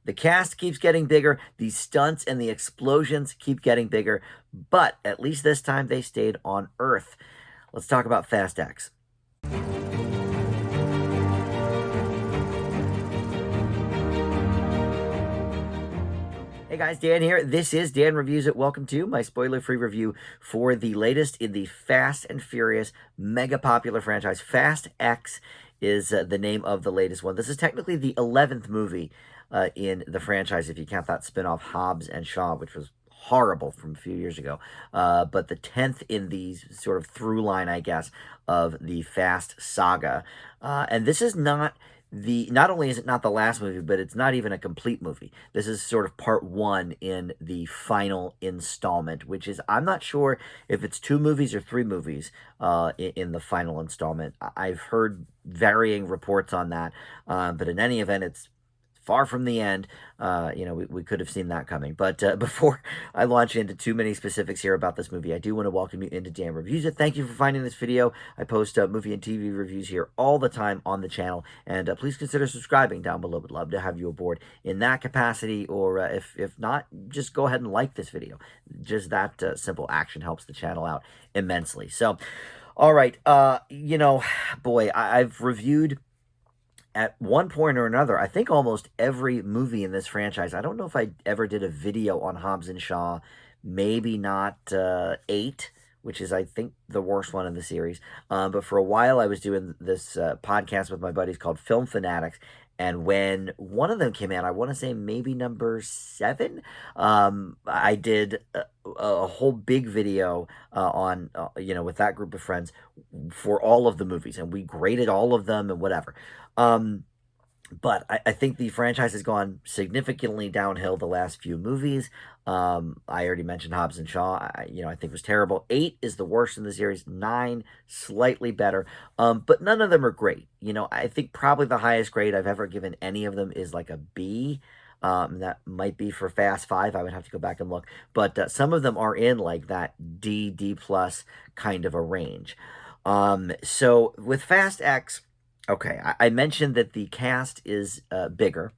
The cast keeps getting bigger, the stunts and the explosions keep getting bigger, but at least this time they stayed on Earth. Let's talk about Fast X. Hey guys, Dan here. This is Dan Reviews It. Welcome to my spoiler-free review for the latest in the Fast and Furious mega popular franchise. Fast X is the name of the latest one. This is technically the 11th movie in the franchise, if you count that spin-off Hobbs and Shaw, which was horrible from a few years ago. But the 10th in the sort of through line, I guess, of the Fast Saga. And this is not only is it not the last movie, but it's not even a complete movie. This is sort of part one in the final installment, which is, I'm not sure if it's 2 movies or 3 movies in the final installment. I've heard varying reports on that, but in any event, it's far from the end. We could have seen that coming. But before I launch into too many specifics here about this movie, I do want to welcome you into Dan Reviews It. Thank you for finding this video. I post movie and TV reviews here all the time on the channel, and please consider subscribing down below. Would love to have you aboard in that capacity, or if not, just go ahead and like this video. Just that simple action helps the channel out immensely. So, all right, boy, I've reviewed at one point or another, I think almost every movie in this franchise. I don't know if I ever did a video on Hobbs and Shaw, maybe not 8, which is, I think, the worst one in the series. But for a while, I was doing this podcast with my buddies called Film Fanatics. And when one of them came out, I want to say maybe number 7, I did a whole big video on, with that group of friends for all of the movies. And we graded all of them and whatever. But I think the franchise has gone significantly downhill the last few movies. I already mentioned Hobbs and Shaw. I think was terrible. 8 is the worst in the series. 9, slightly better. But none of them are great. I think probably the highest grade I've ever given any of them is like a B. That might be for Fast 5. I would have to go back and look. But some of them are in like that D plus kind of a range. So with Fast X, okay, I mentioned that the cast is bigger.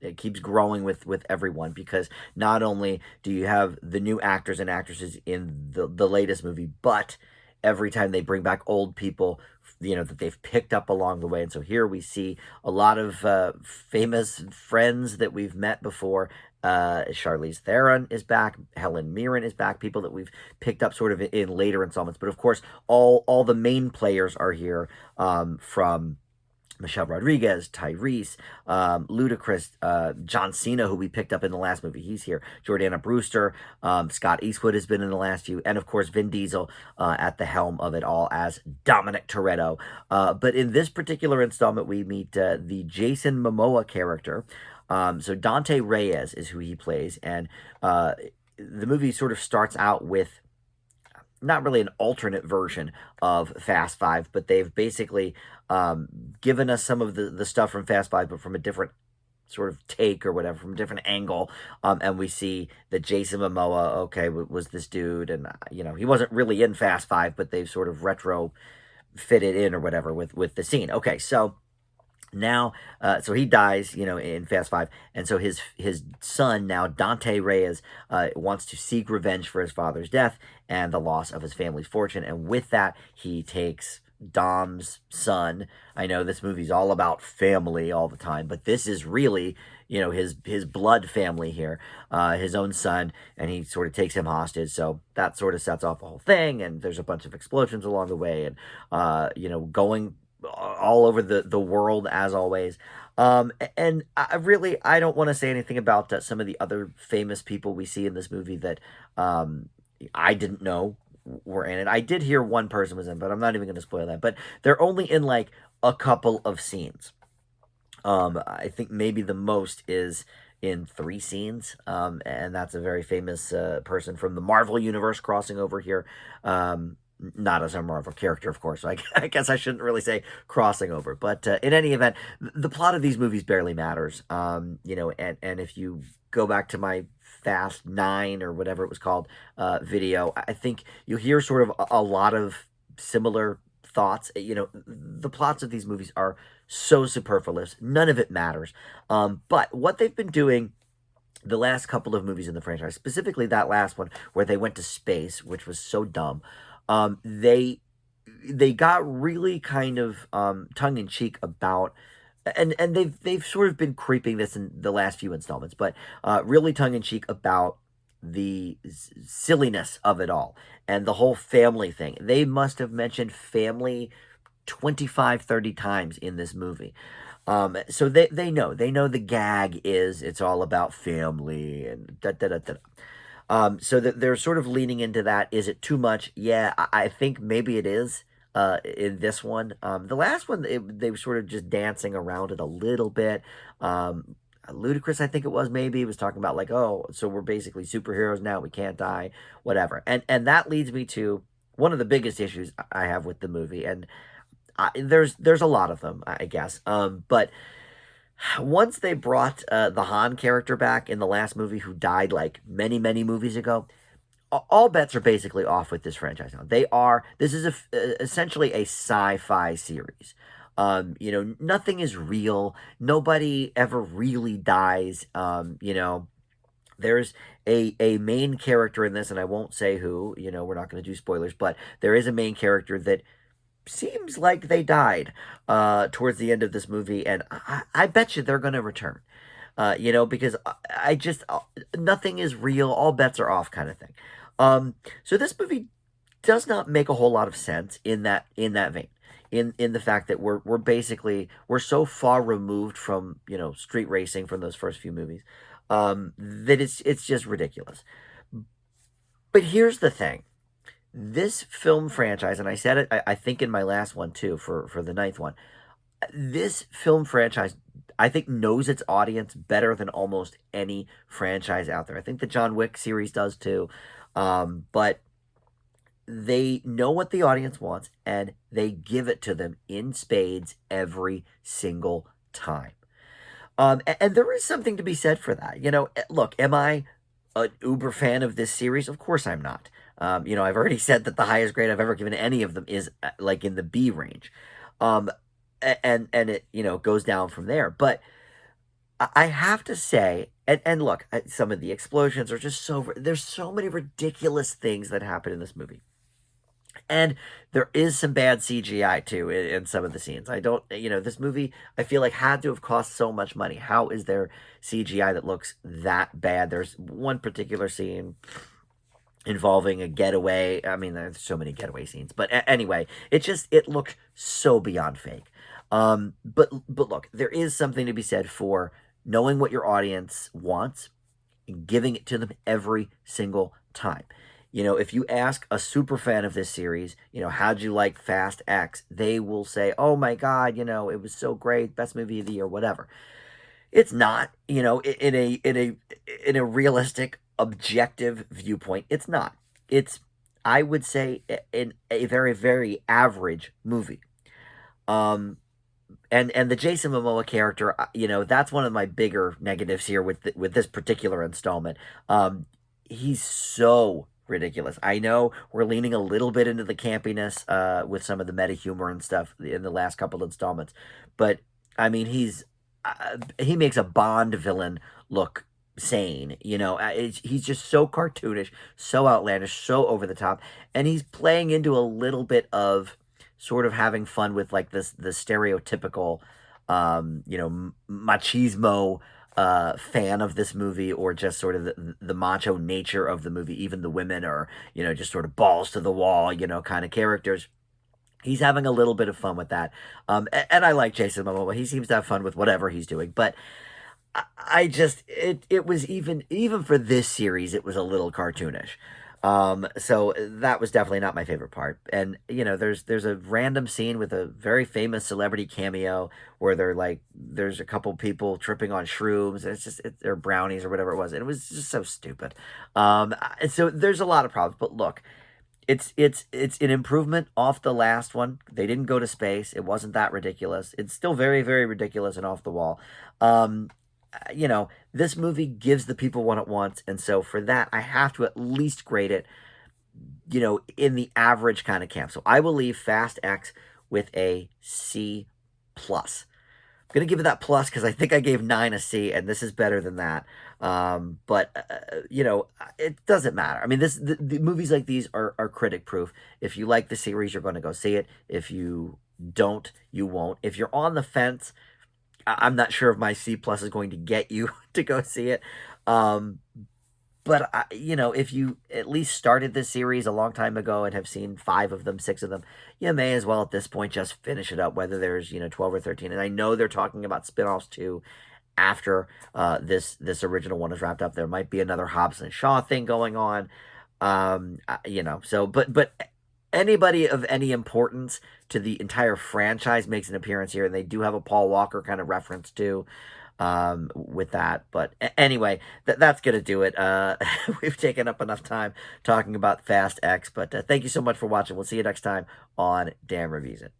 It keeps growing with everyone, because not only do you have the new actors and actresses in the latest movie, but every time they bring back old people, that they've picked up along the way. And so here we see a lot of famous friends that we've met before. Charlize Theron is back. Helen Mirren is back. People that we've picked up sort of in later installments. But of course, all the main players are here, from Michelle Rodriguez, Tyrese, Ludacris, John Cena, who we picked up in the last movie. He's here. Jordana Brewster, Scott Eastwood has been in the last few, and of course Vin Diesel at the helm of it all as Dominic Toretto. But in this particular installment, we meet the Jason Momoa character. So Dante Reyes is who he plays, and the movie sort of starts out with not really an alternate version of Fast 5, but they've basically given us some of the stuff from Fast 5, but from a different sort of take or whatever, from a different angle. And we see that Jason Momoa, okay, was this dude, and, he wasn't really in Fast 5, but they've sort of retro fitted in or whatever with the scene. Okay, so now, so he dies, in Fast 5, and so his son, now Dante Reyes, wants to seek revenge for his father's death and the loss of his family's fortune, and with that, he takes Dom's son. I know this movie's all about family all the time, but this is really, his blood family here, his own son, and he sort of takes him hostage, so that sort of sets off the whole thing, and there's a bunch of explosions along the way, and, going all over the world as always. And I don't want to say anything about some of the other famous people we see in this movie that I didn't know were in it. I did hear one person was in, but I'm not even going to spoil that. But they're only in like a couple of scenes. I think maybe the most is in 3 scenes, and that's a very famous person from the Marvel Universe crossing over here. Not as a Marvel character, of course. So I guess I shouldn't really say crossing over. But in any event, the plot of these movies barely matters. And if you go back to my Fast 9 or whatever it was called video, I think you'll hear sort of a lot of similar thoughts. The plots of these movies are so superfluous. None of it matters. But what they've been doing the last couple of movies in the franchise, specifically that last one where they went to space, which was so dumb, they got really kind of tongue in cheek about, and they've sort of been creeping this in the last few installments, but really tongue in cheek about the silliness of it all and the whole family thing. They must have mentioned family 25, 30 times in this movie. So they know the gag is it's all about family and da da da da. So that they're sort of leaning into that. Is it too much? Yeah, I think maybe it is. In this one, the last one, they were sort of just dancing around it a little bit. Ludicrous, I think it was, maybe was talking about like, oh, so we're basically superheroes now, we can't die, whatever. And that leads me to one of the biggest issues I have with the movie, and there's a lot of them, I guess. But once they brought the Han character back in the last movie, who died like many many movies ago, all bets are basically off with this franchise now. This is essentially a sci-fi series. Nothing is real. Nobody ever really dies. There's a main character in this, and I won't say who. We're not going to do spoilers, but there is a main character that seems like they died towards the end of this movie, and I bet you they're going to return. Because I just nothing is real, all bets are off, kind of thing. So this movie does not make a whole lot of sense in that vein. In the fact that we're so far removed from street racing from those first few movies, that it's just ridiculous. But here's the thing: this film franchise, and I said it, I think in my last one too, for the ninth one, this film franchise, I think, knows its audience better than almost any franchise out there. I think the John Wick series does too. But they know what the audience wants, and they give it to them in spades every single time. And there is something to be said for that. Look, am I an uber fan of this series? Of course I'm not. I've already said that the highest grade I've ever given any of them is like in the B range. And it, goes down from there. But I have to say, and look, some of the explosions are just there's so many ridiculous things that happen in this movie. And there is some bad CGI too in some of the scenes. I don't, this movie, I feel like had to have cost so much money. How is there CGI that looks that bad? There's one particular scene involving a getaway. I mean, there's so many getaway scenes, but anyway, it looked so beyond fake. But look, there is something to be said for knowing what your audience wants and giving it to them every single time. If you ask a super fan of this series, how'd you like Fast X? They will say, oh my God, it was so great, best movie of the year, whatever. It's not, in a realistic, objective viewpoint, it's not. It's, I would say, in a very, very average movie. And the Jason Momoa character, that's one of my bigger negatives here with this particular installment. He's so ridiculous. I know we're leaning a little bit into the campiness with some of the meta humor and stuff in the last couple installments, but I mean, he makes a Bond villain look sane. He's just so cartoonish, so outlandish, so over the top, and he's playing into a little bit of sort of having fun with like the stereotypical machismo fan of this movie, or just sort of the macho nature of the movie. Even the women are just sort of balls to the wall kind of characters. He's having a little bit of fun with that. And I like Jason Momoa. He seems to have fun with whatever he's doing. But I just, it was even for this series, it was a little cartoonish. So that was definitely not my favorite part. And, there's a random scene with a very famous celebrity cameo where there's a couple people tripping on shrooms. And they're brownies or whatever it was. And it was just so stupid. And so there's a lot of problems. But look, it's an improvement off the last one. They didn't go to space. It wasn't that ridiculous. It's still very, very ridiculous and off the wall. This movie gives the people what it wants, and so for that, I have to at least grade it in the average kind of camp. So I will leave Fast X with a C plus. I'm gonna give it that plus because I think I gave 9 a C, and this is better than that. But it doesn't matter. I mean, the movies like these are critic proof. If you like the series, you're going to go see it. If you don't, you won't. If you're on the fence, I'm not sure if my C plus is going to get you to go see it. Um, but if you at least started this series a long time ago and have seen 5 of them, 6 of them, you may as well at this point just finish it up. Whether there's 12 or 13, and I know they're talking about spin-offs too after this original one is wrapped up. There might be another Hobbs and Shaw thing going on. So but anybody of any importance to the entire franchise makes an appearance here, and they do have a Paul Walker kind of reference too with that. But anyway, that's going to do it. We've taken up enough time talking about Fast X, but thank you so much for watching. We'll see you next time on Dan Reviews It.